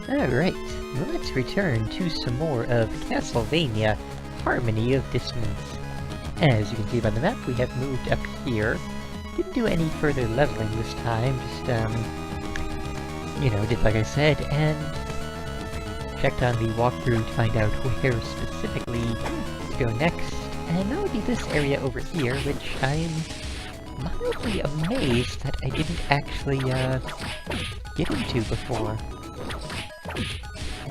Alright, let's return to some more of Castlevania Harmony of Dissonance. As you can see by the map, we have moved up here. Didn't do any further leveling this time, just, did like I said, and checked on the walkthrough to find out where specifically to go next. And that would be this area over here, which I'm mildly amazed that I didn't actually, get into before.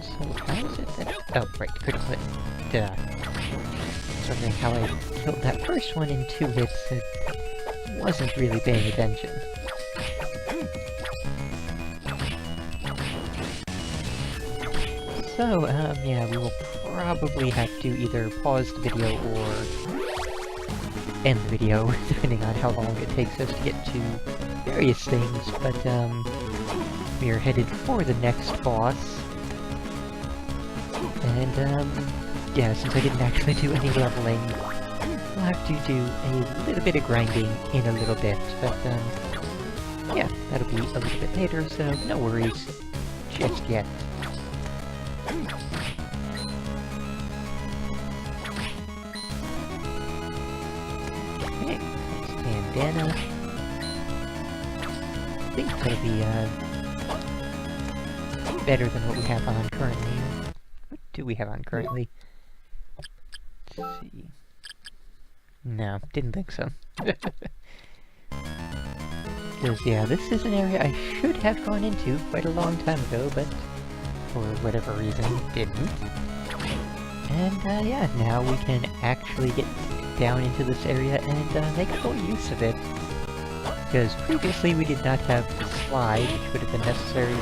So how is it that... Oh, right, couldn't put... Duh. Wondering how I killed that first one in 2 hits and wasn't really paying attention. So, yeah, we will probably have to either pause the video or end the video, depending on how long it takes us to get to various things, but, we are headed for the next boss. And, yeah, since I didn't actually do any leveling, we'll have to do a little bit of grinding in a little bit, but, yeah, that'll be a little bit later, so no worries just yet. Okay, next bandana. I think that'll be, better than what we have on currently. What do we have on currently? Let's see. No, didn't think so. Because, yeah, this is an area I should have gone into quite a long time ago, but for whatever reason, didn't. And, yeah, now we can actually get down into this area and, make full use of it. Because previously we did not have the slide, which would have been necessary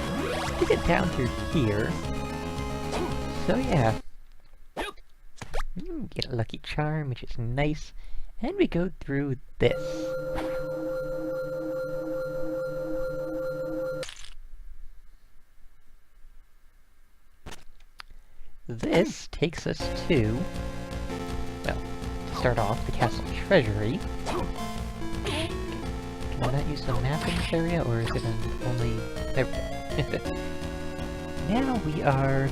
to get down through here. So yeah. Get a lucky charm, which is nice. And we go through this. This takes us to, well, to start off, the castle treasury. Can I not use the map in this area, or is it only... There we go. Now we are...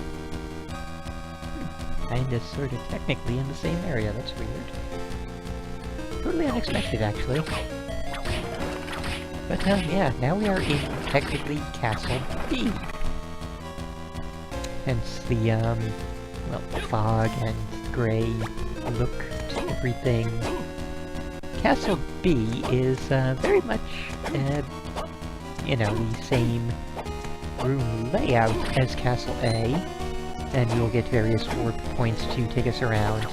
kinda, sorta, technically in the same area. That's weird. Totally unexpected, actually. But, yeah, now we are in, technically, Castle B. Hence the, well, fog and gray look to everything. Castle B is, very much, the same room layout as Castle A, and we will get various warp points to take us around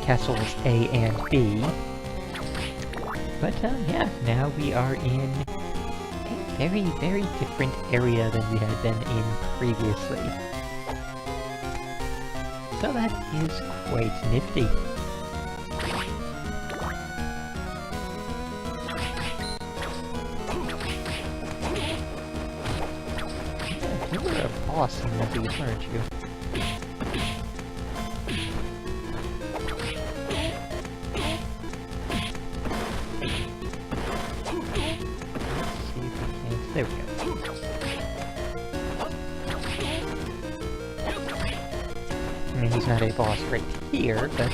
Castles A and B. But, yeah, now we are in a very, very different area than we had been in previously. So that is quite nifty. You were a boss in one of these, weren't you? Let's see if we can... There we go. I mean, he's not a boss right here, but,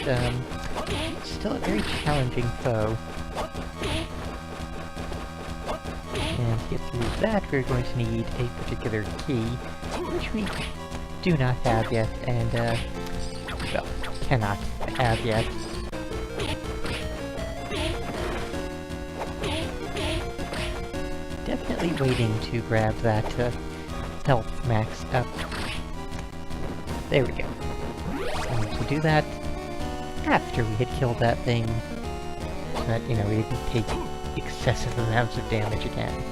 still a very challenging foe. And to get through that, we're going to need a particular key, which we do not have yet, and, well, cannot have yet. Definitely waiting to grab that, health max up. There we go. And to do that, after we had killed that thing, so that, we didn't take excessive amounts of damage again.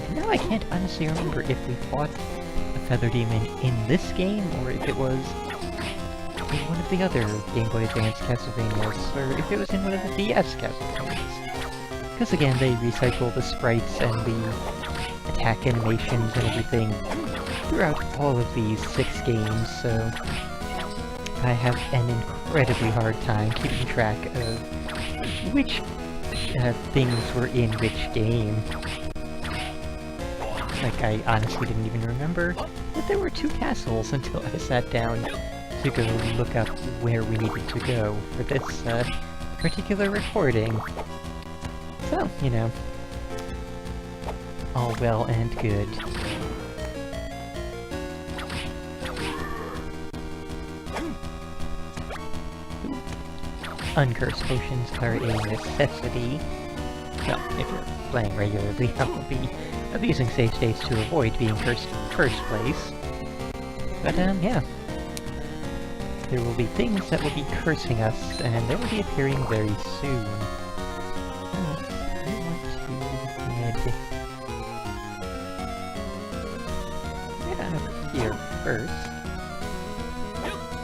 And now I can't honestly remember if we fought a Feather Demon in this game, or if it was in one of the other Game Boy Advance Castlevanias, or if it was in one of the DS Castlevanias. Because again, they recycle the sprites and the attack animations and everything throughout all of these 6 games, so I have an incredibly hard time keeping track of which things were in which game. Like, I honestly didn't even remember that there were 2 castles until I sat down to go look up where we needed to go for this particular recording. So, you know, all well and good. Uncursed potions are a necessity. Well, if you're playing regularly, I will be abusing save states to avoid being cursed in the first place. But, yeah. There will be things that will be cursing us, and they will be appearing very soon. I want to head on over here first.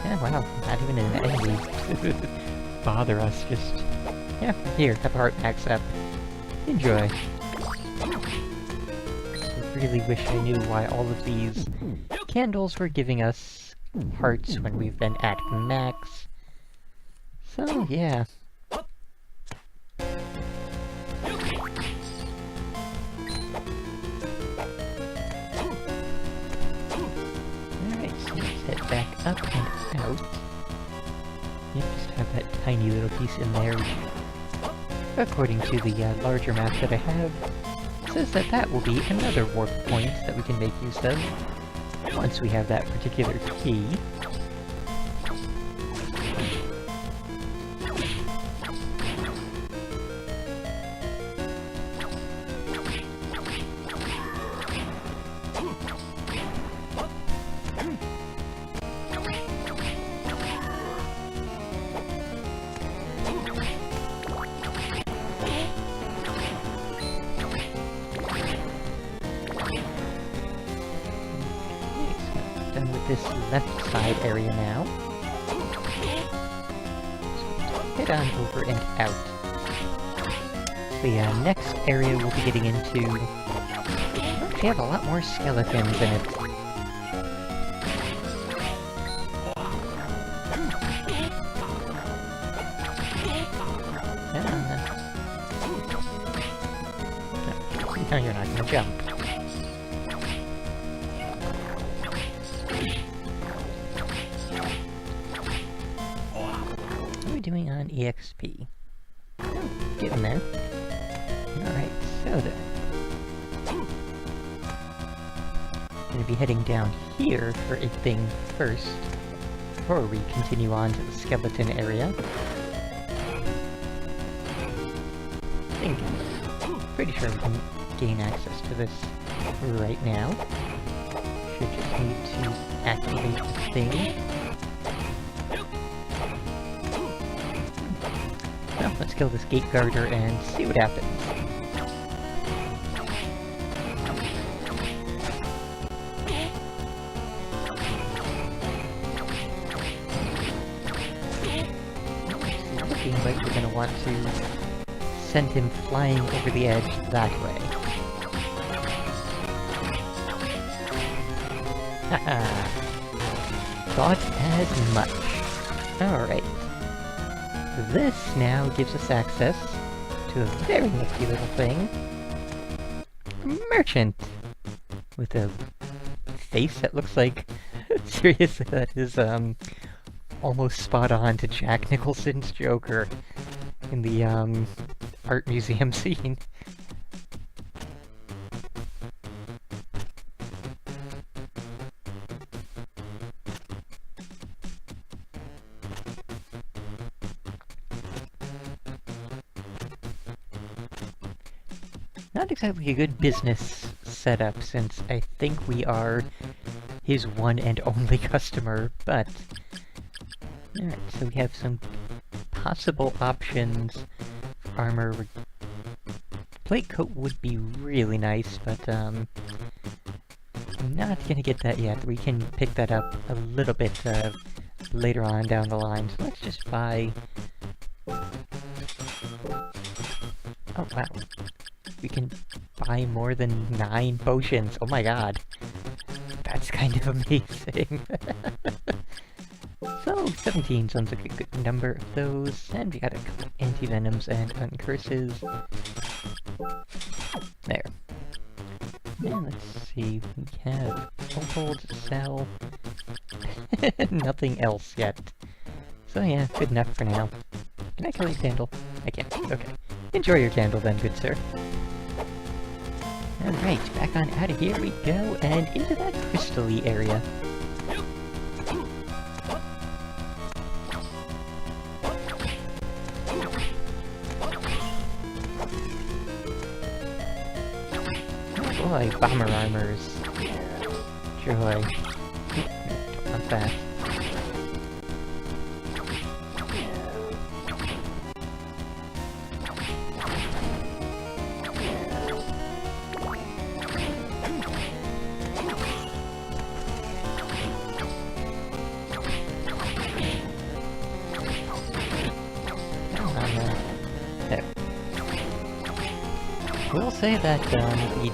Yeah, wow, not even an enemy. Bother us, just... yeah, here, have a heart max up. Enjoy. I really wish I knew why all of these candles were giving us hearts when we've been at max. So, yeah. Alright, so let's head back up and out. You just have that tiny little piece in there. According to the larger map that I have, it says that that will be another warp point that we can make use of once we have that particular key. Done with this left side area now. So head on over and out. The next area we'll be getting into... actually have a lot more skeletons in it. No, you're not gonna jump. Doing on EXP. Oh, getting there. Alright, so then. Gonna be heading down here for a thing first, before we continue on to the skeleton area. Pretty sure we can gain access to this right now. Should just need to activate the thing. Well, let's kill this gate guarder and see what happens. Looking like we're gonna want to send him flying over the edge that way. Haha! Thought as much. Alright. This now gives us access to a very nifty little thing. Merchant! With a face that looks like... seriously, that is, almost spot on to Jack Nicholson's Joker in the, art museum scene. Not exactly a good business setup, since I think we are his one and only customer, but... Alright, so we have some possible options. Armor... Plate coat would be really nice, but, I'm not gonna get that yet. We can pick that up a little bit, later on down the line. So let's just buy... Oh, wow. We can buy more than 9 potions. Oh my god. That's kind of amazing. So, 17 sounds like a good number of those. And we got a couple anti-venoms and uncurses. There. And let's see, we have hold, sell, nothing else yet. So yeah, good enough for now. Can I kill your candle? I can't. Okay. Enjoy your candle then, good sir. Alright, back on out of here we go, and into that crystal-y area. Oh boy, bomber armors. Joy. Don't want that. I will say that the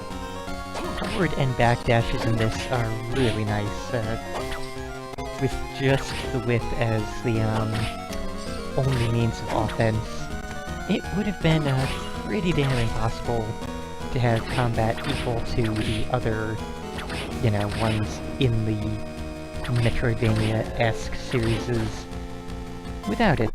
forward and back dashes in this are really nice, with just the whip as the only means of offense. It would have been pretty damn impossible to have combat equal to the other, you know, ones in the Metroidvania-esque series without it.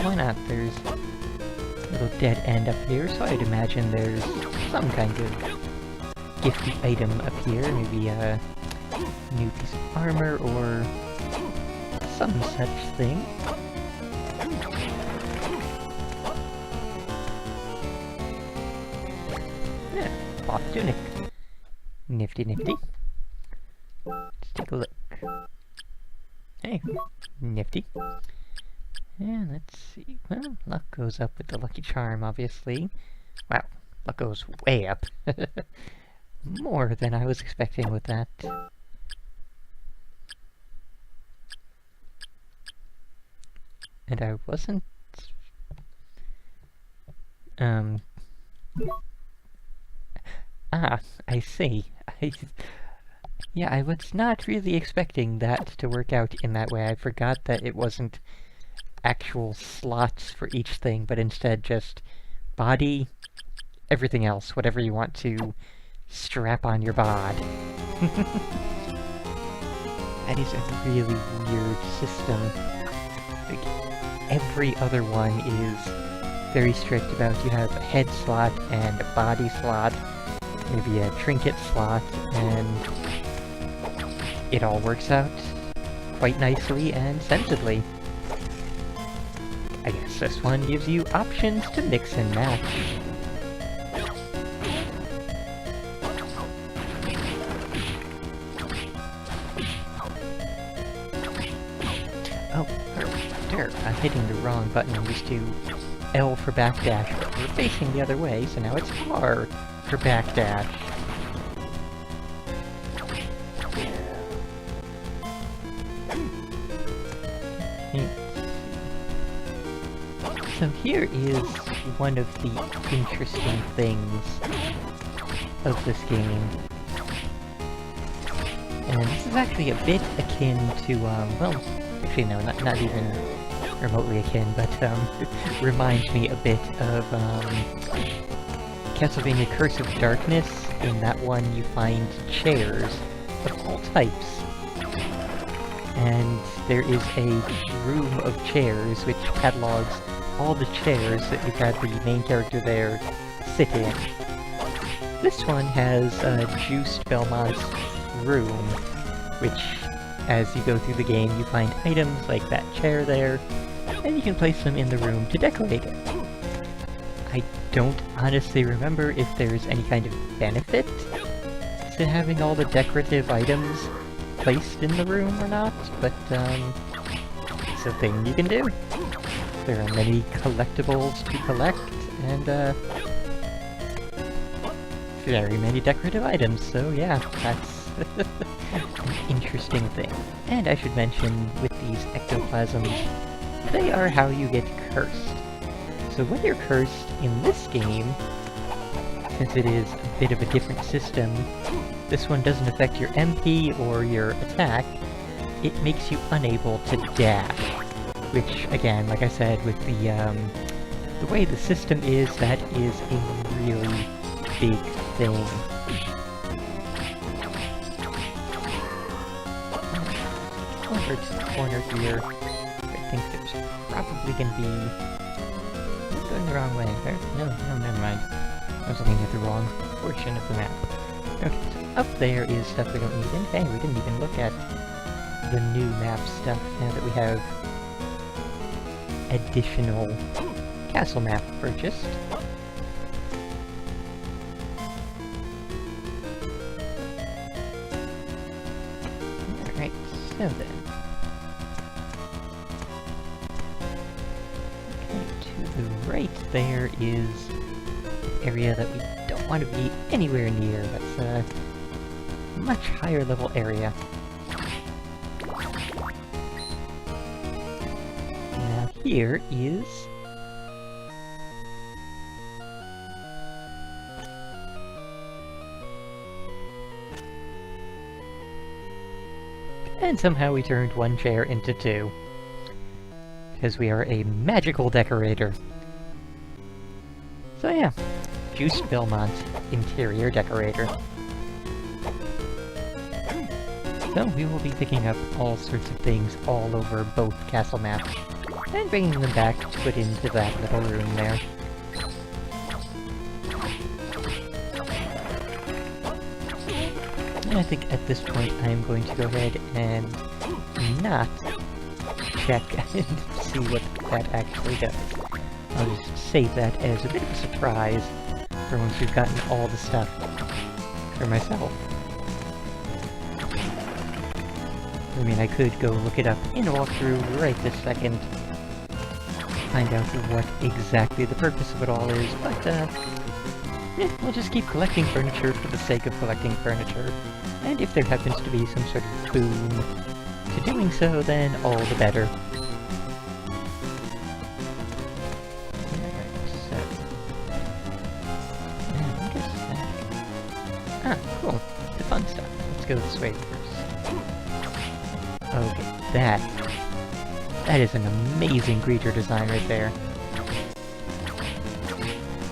Why not? There's a little dead end up here, so I'd imagine there's some kind of gifty item up here, maybe a new piece of armor or some such thing. Yeah, cloth tunic. Nifty nifty. Let's take a look. Hey, nifty. And let's see, well, luck goes up with the lucky charm, obviously. Wow, luck goes way up. More than I was expecting with that. And I wasn't... Ah, I see. Yeah, I was not really expecting that to work out in that way. I forgot that it wasn't actual slots for each thing, but instead just body, everything else, whatever you want to strap on your bod. That is a really weird system. Like, every other one is very strict about you have a head slot and a body slot, maybe a trinket slot, and it all works out quite nicely and sensibly. I guess this one gives you options to mix and match. Oh, there, I'm hitting the wrong button. I'm used to L for backdash, but we're facing the other way, so now it's R for backdash. So here is one of the interesting things of this game. And this is actually a bit akin to, well, actually no, not even remotely akin, but, reminds me a bit of, Castlevania Curse of Darkness. In that one you find chairs of all types. And there is a room of chairs which catalogs all the chairs that you've had the main character there sit in. This one has Juiced Belmont's room, which, as you go through the game, you find items like that chair there, and you can place them in the room to decorate it. I don't honestly remember if there's any kind of benefit to having all the decorative items placed in the room or not, but it's a thing you can do. There are many collectibles to collect, and very many decorative items, so yeah, that's an interesting thing. And I should mention, with these ectoplasms, they are how you get cursed. So when you're cursed in this game, since it is a bit of a different system, this one doesn't affect your MP or your attack. it makes you unable to dash. Which, again, like I said, with the way the system is, that is a really big thing. Over to the corner here. I think there's probably gonna be... going the wrong way. No, never mind. I was looking at the wrong portion of the map. Okay, so up there is stuff we don't need, and hey, we didn't even look at the new map stuff now that we have additional castle map purchased. Alright, so then. Okay, to the right there is an area that we don't want to be anywhere near. That's a much higher level area. Now here is... and somehow we turned one chair into two. Because we are a magical decorator. So yeah, Juiced Belmont, interior decorator. So we will be picking up all sorts of things all over both castle maps, and bringing them back to put into that little room there. And I think at this point I'm going to go ahead and not check and see what that actually does. I'll just save that as a bit of a surprise for once we've gotten all the stuff for myself. I mean, I could go look it up in a walkthrough right this second, find out what exactly the purpose of it all is, but yeah, we'll just keep collecting furniture for the sake of collecting furniture. And if there happens to be some sort of boon to doing so, then all the better. Alright, so... yeah, I guess that... ah, cool. The fun stuff. Let's go this way first. Okay, that is an amazing creature design right there.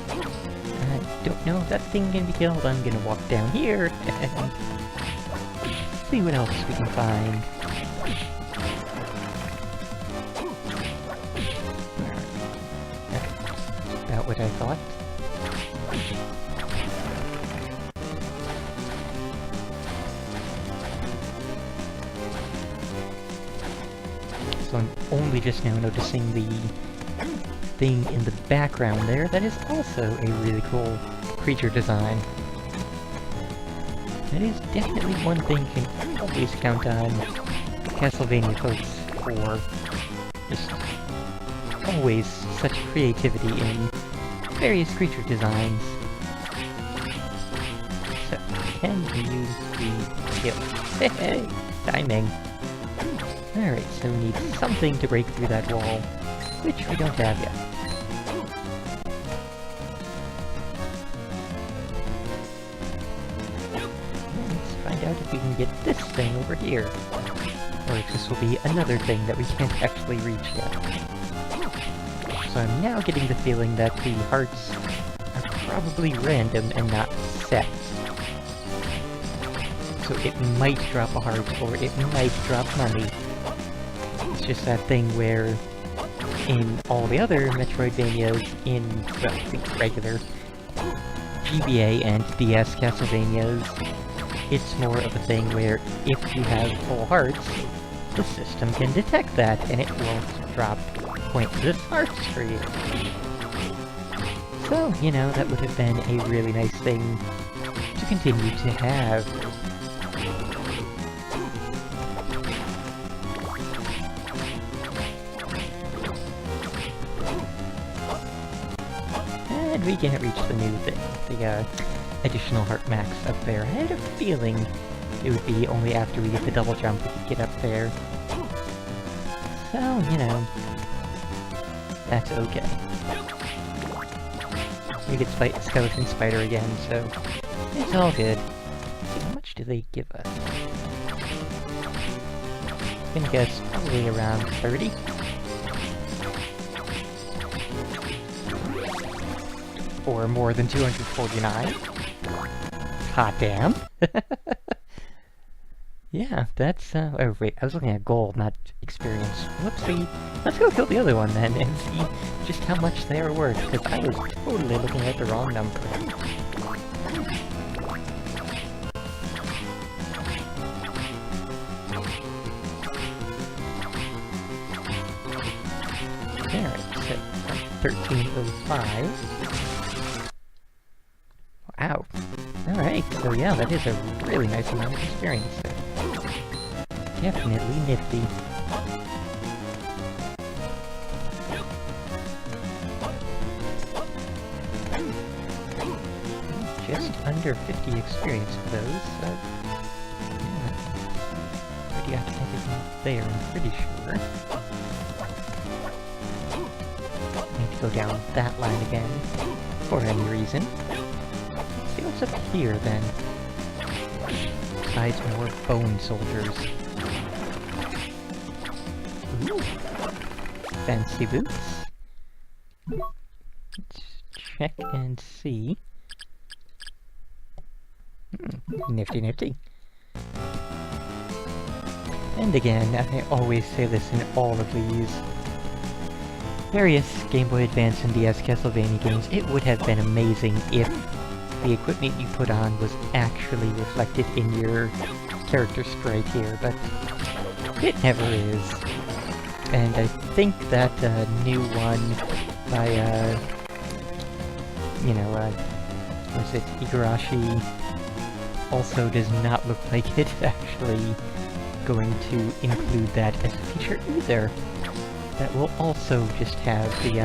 I don't know if that thing can be killed. I'm gonna walk down here and see what else we can find. That's about what I thought. So I'm only just now noticing the thing in the background there. That is also a really cool creature design. That is definitely one thing you can always count on Castlevania folks for. Just always such creativity in various creature designs. So, can we use the kill? Hey, timing! Alright, so we need something to break through that wall, which we don't have yet. Let's find out if we can get this thing over here. Or if this will be another thing that we can't actually reach yet. So I'm now getting the feeling that the hearts are probably random and not set. So it might drop a heart, or it might drop money. It's just that thing where, in all the other Metroidvanias, in, well, the regular GBA and DS Castlevanias, it's more of a thing where if you have full hearts, the system can detect that, and it won't drop pointless hearts for you. So, you know, that would have been a really nice thing to continue to have. And we can't reach the new thing, the additional heart max up there. I had a feeling it would be only after we get the double jump we could get up there. So, you know, that's okay. We get Skeleton Spider again, so it's all good. Let's see, how much do they give us? gonna guess probably around 30. Or more than 249. Hot damn. Yeah, that's, oh wait, I was looking at gold, not experience. Whoopsie. Let's go kill the other one then, and see just how much they are worth, because I was totally looking at the wrong number. Alright, so 1305. Wow. Alright, so yeah, that is a really nice amount of experience there. Definitely nifty. Just under 50 experience for those, so... yeah. Pretty optimistic there, I'm pretty sure. Need to go down that line again, for any reason. Let's see what's up here, then. Besides more bone soldiers. Ooh. Fancy boots. Let's check and see. Nifty nifty. And again, I always say this in all of these various Game Boy Advance and DS Castlevania games, it would have been amazing if the equipment you put on was actually reflected in your character sprite here, but it never is. And I think that new one by, was it Igarashi, also does not look like it's actually going to include that as a feature either. That will also just have the,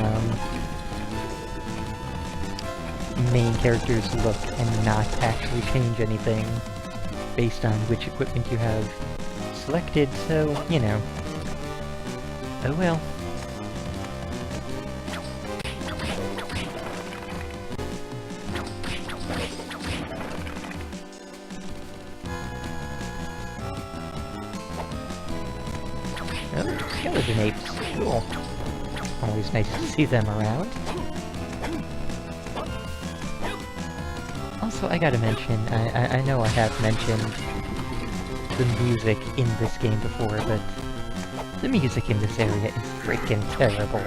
main character's look and not actually change anything based on which equipment you have selected, so, you know. Oh well. Oh, skeleton apes. Cool. Always nice to see them around. Also, I gotta mention, I know I have mentioned the music in this game before, but the music in this area is freaking terrible.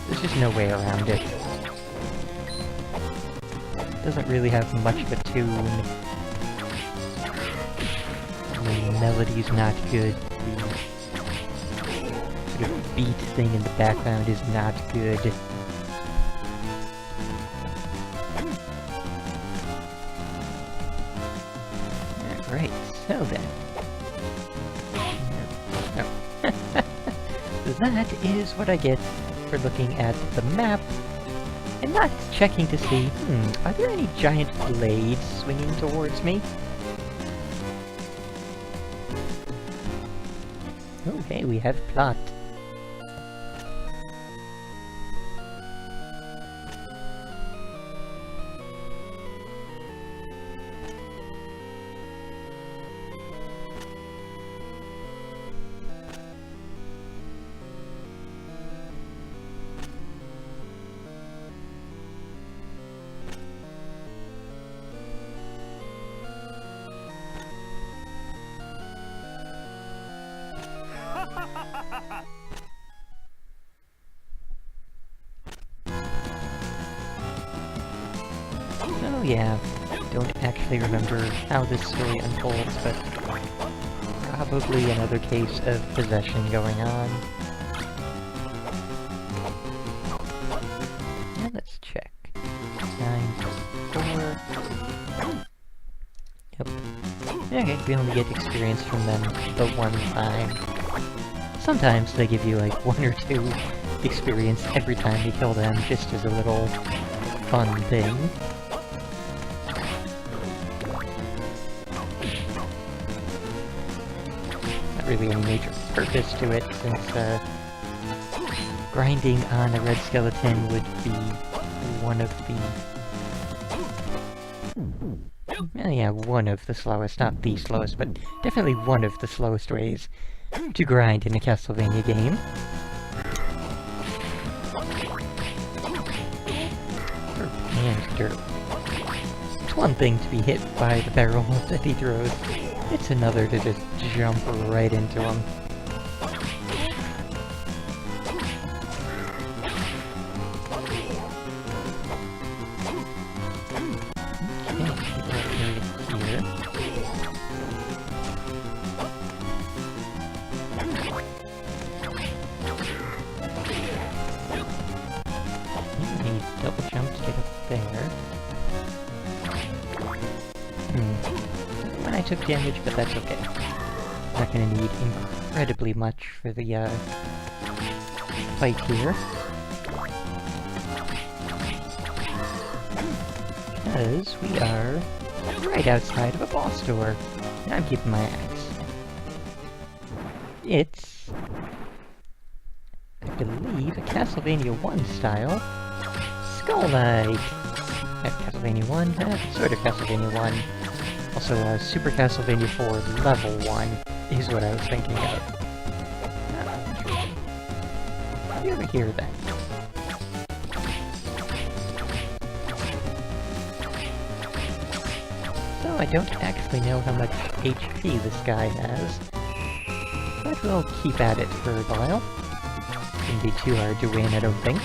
There's just no way around it. It doesn't really have much of a tune. The melody's not good. The sort of beat thing in the background is not good. Alright, so then. That is what I get for looking at the map and not checking to see, are there any giant blades swinging towards me? Oh, hey, we have plot. Oh yeah, don't actually remember how this story unfolds, but probably another case of possession going on. And let's check. 9+4. Yep. Okay, we only get experience from them the one time. Sometimes they give you like 1 or 2 experience every time you kill them, just as a little fun thing. Not really any major purpose to it, since grinding on a red skeleton would be one of the... well, yeah, one of the slowest, not the slowest, but definitely one of the slowest ways to grind in a Castlevania game. And dirt. It's one thing to be hit by the barrel that he throws. It's another to just jump right into him. I took damage, but that's okay. Not gonna need incredibly much for the fight here. Because we are right outside of a boss door. And I'm keeping my axe. It's, I believe, a Castlevania 1 style Skull Knight. Castlevania 1, sort of Castlevania 1. Also, Super Castlevania 4 Level 1 is what I was thinking of. Have you ever hear that? So I don't actually know how much HP this guy has, but we'll keep at it for a while. Shouldn't be too hard to win, I don't think.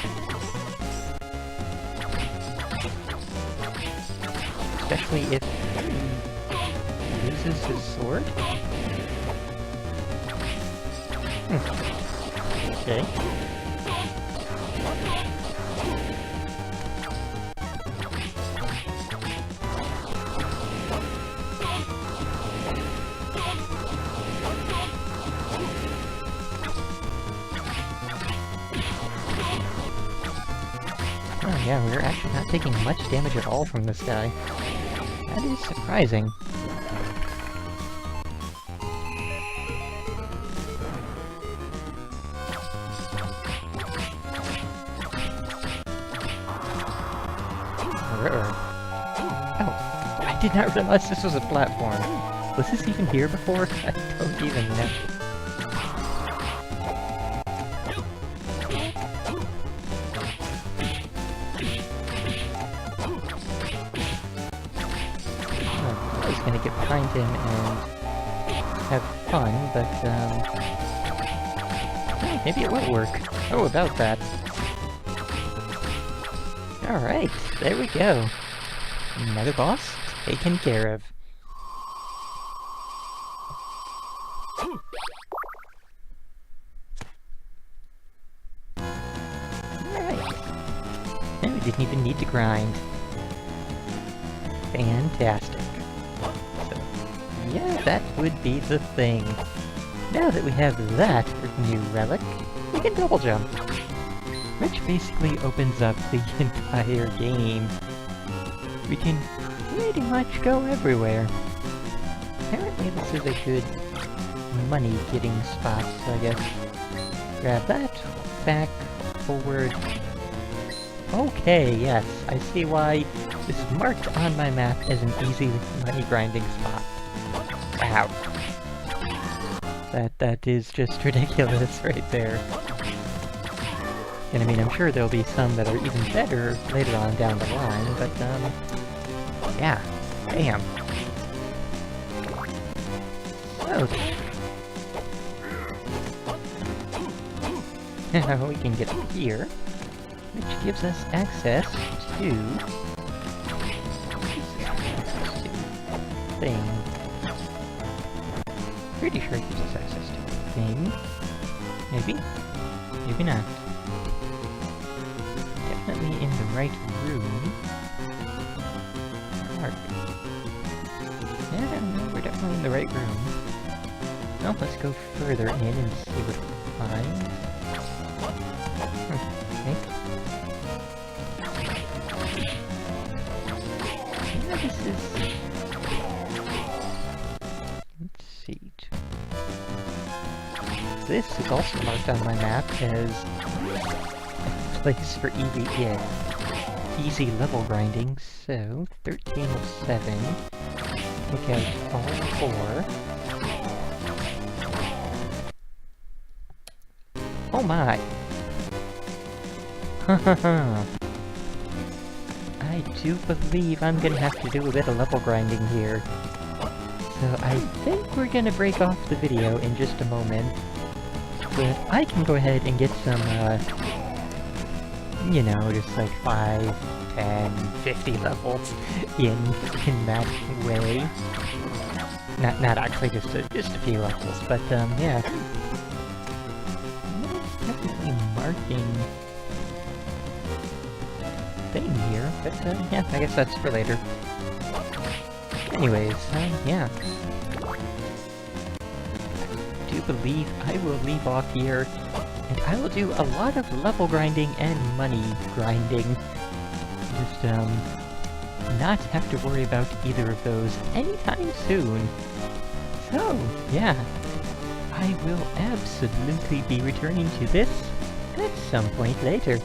Especially if he uses his sword? Okay. Oh yeah, we're actually not taking much damage at all from this guy. That is surprising. Oh, I did not realize this was a platform. Was this even here before? I don't even know. I was gonna get behind him and have fun, but maybe it will work. Oh, about that. Alright, there we go. Another boss taken care of. Alright. And we didn't even need to grind. Fantastic. So, yeah, that would be the thing. Now that we have that new relic, we can double jump. Which basically opens up the entire game. We can pretty much go everywhere. Apparently this is a good money-getting spot, so I guess grab that, back, forward. Okay, yes, I see why this is marked on my map as an easy money-grinding spot. Wow. That is just ridiculous right there. And I mean, I'm sure there'll be some that are even better later on down the line, but, yeah. Bam. So, now we can get here, which gives us access to thing. Pretty sure it gives us access to a thing. Maybe? Maybe not. Definitely in the right room. Yeah, I don't know, we're definitely in the right room. Well, let's go further in and see what we find. Okay. Yeah, this is... Let's see. This is also marked on my map as a place for easy level grinding, so 13 of 7. Take out all 4. Oh my! Hahaha! I do believe I'm gonna have to do a bit of level grinding here. So I think we're gonna break off the video in just a moment. But I can go ahead and get some, you know, just like 5, 10, 50 levels in that way. Not actually just a few levels, but yeah. Definitely marking thing here, but yeah, I guess that's for later. Anyways, yeah. I do believe I will leave off here, and I will do a lot of level grinding and money grinding. Just, not have to worry about either of those anytime soon. So, yeah. I will absolutely be returning to this at some point later.